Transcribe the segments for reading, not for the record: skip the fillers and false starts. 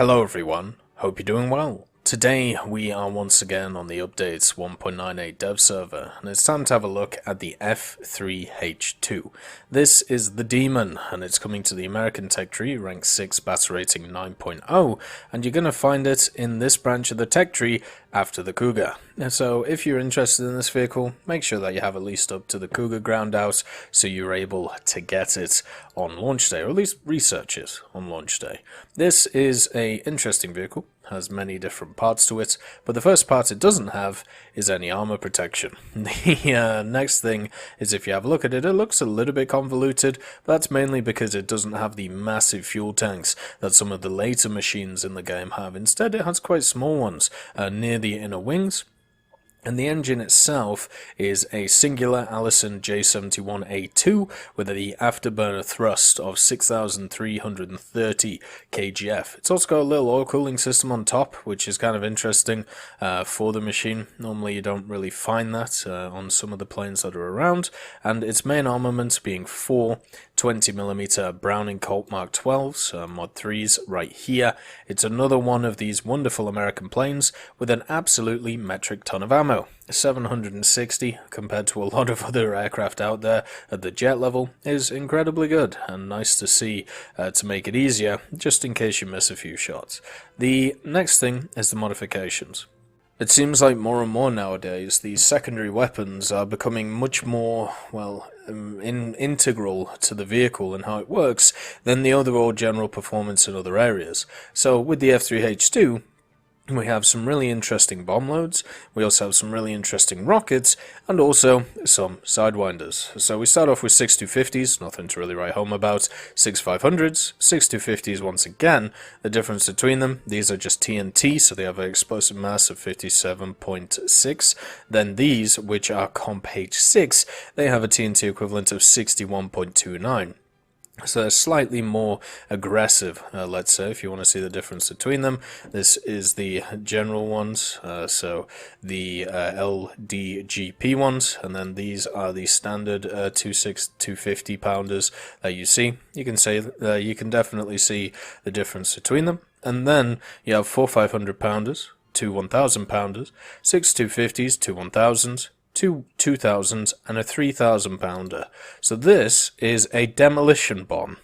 Hello everyone, hope you're doing well. Today we are once again on the updates 1.98 dev server, and it's time to have a look at the F3H-2. This is the demon, and it's coming to the American tech tree, rank 6, bata rating 9.0, and you're going to find it in this branch of the tech tree after the Cougar. So if you're interested in this vehicle, make sure that you have at least up to the Cougar ground out so you're able to get it on launch day, or at least research it on launch day. This is a interesting vehicle, has many different parts to it, but the first part it doesn't have is any armor protection. The next thing is, if you have a look at it, it looks a little bit convoluted, but that's mainly because it doesn't have the massive fuel tanks that some of the later machines in the game have. Instead, it has quite small ones near the inner wings. And the engine itself is a singular Allison J71A2 with the afterburner thrust of 6,330 kgf. It's also got a little oil cooling system on top, which is kind of interesting for the machine. Normally you don't really find that on some of the planes that are around. And its main armament being 4 20mm Browning Colt Mark 12s, Mod 3s right here. It's another one of these wonderful American planes with an absolutely metric ton of ammo. 760 compared to a lot of other aircraft out there at the jet level is incredibly good, and nice to see to make it easier just in case you miss a few shots. The next thing is the modifications. It seems like more and more nowadays these secondary weapons are becoming much more, well, integral to the vehicle and how it works than the overall general performance in other areas. So with the F3H-2, we have some really interesting bomb loads, we also have some really interesting rockets, and also some sidewinders. So we start off with 6.250s, nothing to really write home about, 6.500s, 6.250s once again. The difference between them, these are just TNT, so they have an explosive mass of 57.6. Then these, which are Comp H6, they have a TNT equivalent of 61.29. So they're slightly more aggressive, let's say, if you want to see the difference between them. This is the general ones, so the LDGP ones, and then these are the standard 250 pounders that you see. You can definitely see the difference between them. And then you have 4 500 pounders, 2 1000 pounders, 6 250s, 2 1000s, 2 2000s, and a 3000 pounder. So this is a demolition bomb.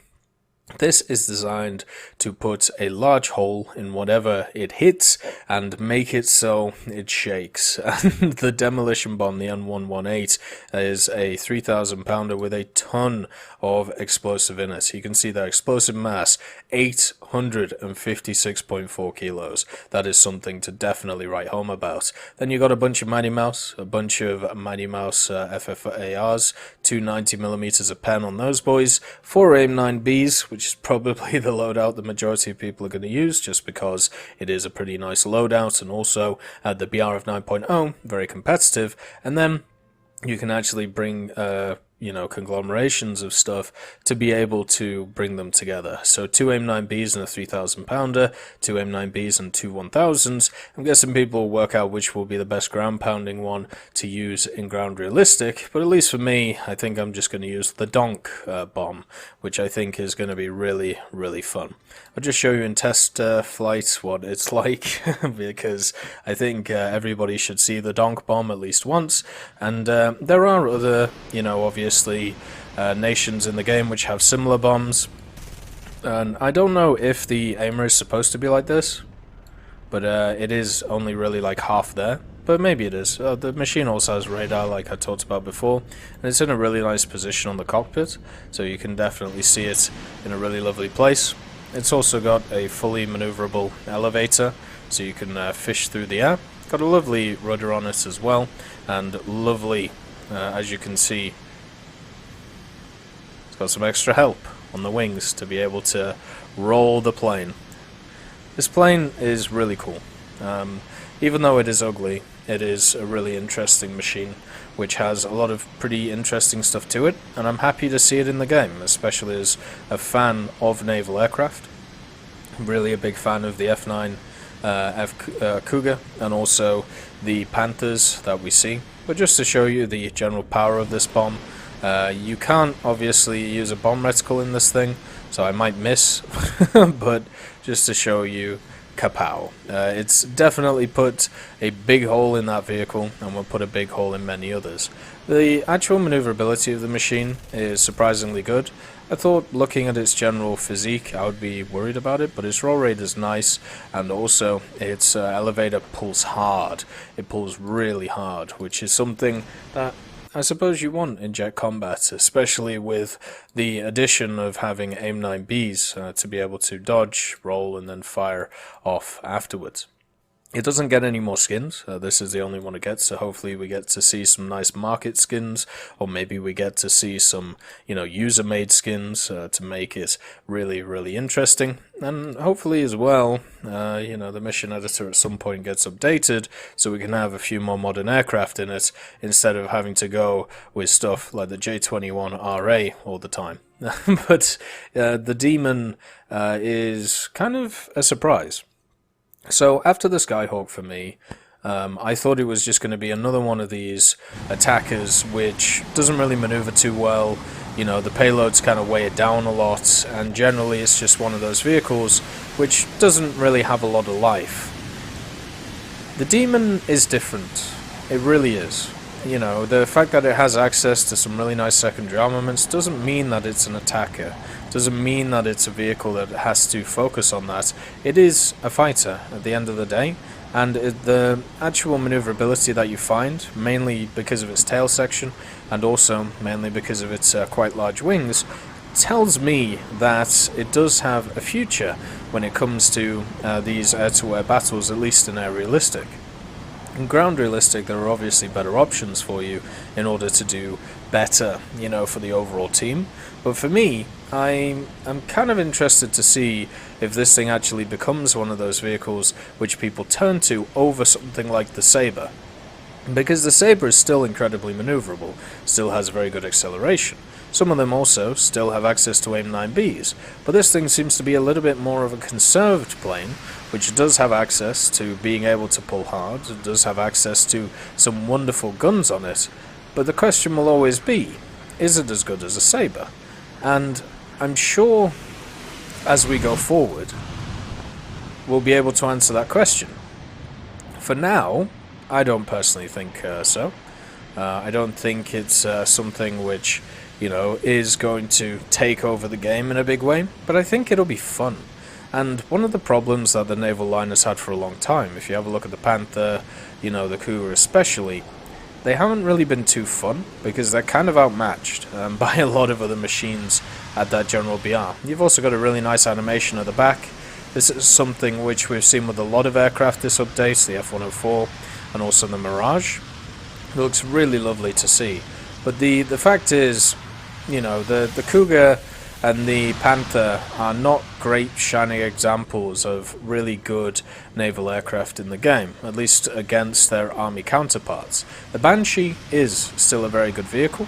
This is designed to put a large hole in whatever it hits and make it so it shakes. And the demolition bomb, the N118, is a 3000 pounder with a ton of explosive in it. You can see that explosive mass, 856.4 kilos. That is something to definitely write home about. Then you got a bunch of Mighty Mouse, FFARs, 290mm a pen on those boys, 4 AIM-9Bs, which is probably the loadout the majority of people are going to use, just because it is a pretty nice loadout, and also the BR of 9.0, very competitive. And then you can actually bring conglomerations of stuff to be able to bring them together. So 2 AIM-9Bs and a 3000 pounder, 2 AIM-9Bs and 2 1000s. I'm guessing people will work out which will be the best ground pounding one to use in ground realistic, but at least for me, I think I'm just going to use the Donk bomb, which I think is going to be really, really fun. I'll just show you in test flight what it's like, because I think everybody should see the Donk bomb at least once, and there are other, obviously nations in the game which have similar bombs, and I don't know if the aimer is supposed to be like this, but it is only really like half there, but maybe it is. The machine also has radar, like I talked about before, and it's in a really nice position on the cockpit, so you can definitely see it in a really lovely place. It's also got a fully maneuverable elevator, so you can fish through the air. Got a lovely rudder on it as well, and lovely, as you can see, it's got some extra help on the wings to be able to roll the plane. This plane is really cool. Even though it is ugly, it is a really interesting machine, which has a lot of pretty interesting stuff to it, and I'm happy to see it in the game, especially as a fan of naval aircraft. I'm really a big fan of the F9 Cougar, and also the Panthers that we see. But just to show you the general power of this bomb, you can't obviously use a bomb reticle in this thing, so I might miss, but just to show you, kapow. It's definitely put a big hole in that vehicle, and will put a big hole in many others. The actual maneuverability of the machine is surprisingly good. I thought, looking at its general physique, I would be worried about it, but its roll rate is nice, and also its elevator pulls hard. It pulls really hard, which is something that I suppose you want in jet combat, especially with the addition of having AIM-9Bs to be able to dodge, roll, and then fire off afterwards. It doesn't get any more skins. This is the only one it gets, so hopefully we get to see some nice market skins, or maybe we get to see some, user-made skins to make it really, really interesting. And hopefully as well, the mission editor at some point gets updated, so we can have a few more modern aircraft in it, instead of having to go with stuff like the J-21RA all the time. But the Demon is kind of a surprise. So after the Skyhawk for me, I thought it was just going to be another one of these attackers which doesn't really maneuver too well. The payloads kind of weigh it down a lot, and generally it's just one of those vehicles which doesn't really have a lot of life. The Demon is different. It really is. The fact that it has access to some really nice secondary armaments doesn't mean that it's an attacker. Doesn't mean that it's a vehicle that has to focus on that. It is a fighter at the end of the day, and the actual maneuverability that you find, mainly because of its tail section, and also mainly because of its quite large wings, tells me that it does have a future when it comes to these air-to-air battles, at least in air realistic. In ground realistic, there are obviously better options for you in order to do better, for the overall team. But for me, I'm kind of interested to see if this thing actually becomes one of those vehicles which people turn to over something like the Sabre. Because the Sabre is still incredibly maneuverable, still has very good acceleration. Some of them also still have access to AIM-9Bs, but this thing seems to be a little bit more of a conserved plane, which does have access to being able to pull hard, it does have access to some wonderful guns on it, but the question will always be, is it as good as a Sabre? And I'm sure as we go forward, we'll be able to answer that question. For now, I don't personally think so. I don't think it's something which, is going to take over the game in a big way, but I think it'll be fun. And one of the problems that the naval line has had for a long time, if you have a look at the Panther, the Cougar especially, they haven't really been too fun, because they're kind of outmatched by a lot of other machines at that general BR. You've also got a really nice animation at the back. This is something which we've seen with a lot of aircraft this update, the F-104 and also the Mirage. It looks really lovely to see. But the fact is, the Cougar and the Panther are not great shining examples of really good naval aircraft in the game, at least against their army counterparts. The Banshee is still a very good vehicle,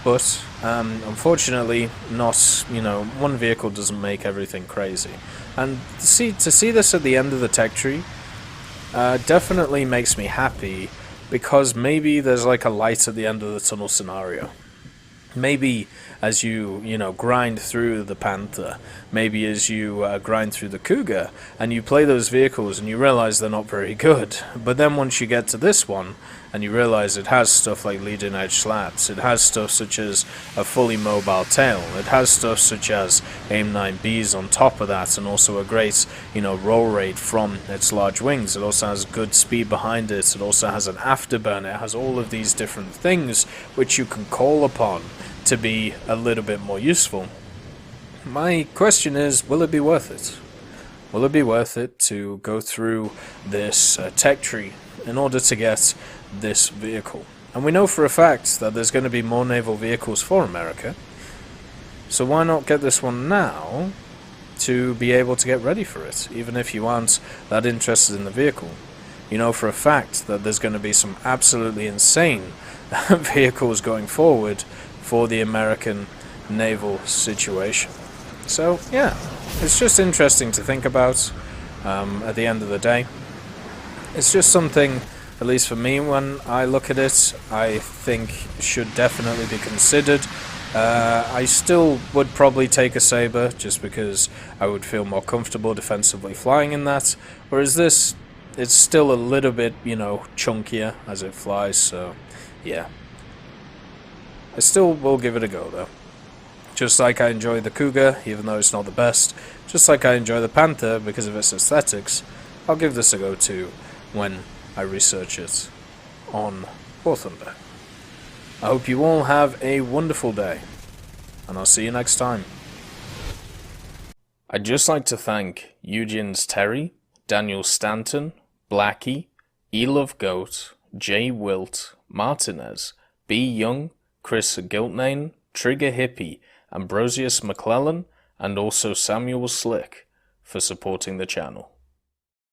but unfortunately not, one vehicle doesn't make everything crazy. And to see this at the end of the tech tree definitely makes me happy, because maybe there's like a light at the end of the tunnel scenario. Maybe as you, grind through the Panther, maybe as you grind through the Cougar, and you play those vehicles and you realize they're not very good. But then once you get to this one, and you realize it has stuff like leading edge slats, it has stuff such as a fully mobile tail, it has stuff such as AIM-9Bs on top of that, and also a great, roll rate from its large wings. It also has good speed behind it, it also has an afterburner, it has all of these different things which you can call upon to be a little bit more useful. My question is, will it be worth it? Will it be worth it to go through this tech tree in order to get this vehicle? And we know for a fact that there's going to be more naval vehicles for America, so why not get this one now to be able to get ready for it, even if you aren't that interested in the vehicle? You know for a fact that there's going to be some absolutely insane vehicles going forward for the American naval situation. So yeah, it's just interesting to think about at the end of the day. It's just something, at least for me, when I look at it, I think should definitely be considered I still would probably take a Saber, just because I would feel more comfortable defensively flying in that, whereas this, it's still a little bit, you know, chunkier as it flies, so yeah. I still will give it a go though. Just like I enjoy the Cougar, even though it's not the best, just like I enjoy the Panther because of its aesthetics, I'll give this a go too when I research it on War Thunder. I hope you all have a wonderful day, and I'll see you next time. I'd just like to thank Eugene's Terry, Daniel Stanton, Blackie, Elove Goat, Jay Wilt, Martinez, B. Young, Chris Giltnane, Trigger Hippie, Ambrosius McClellan, and also Samuel Slick for supporting the channel.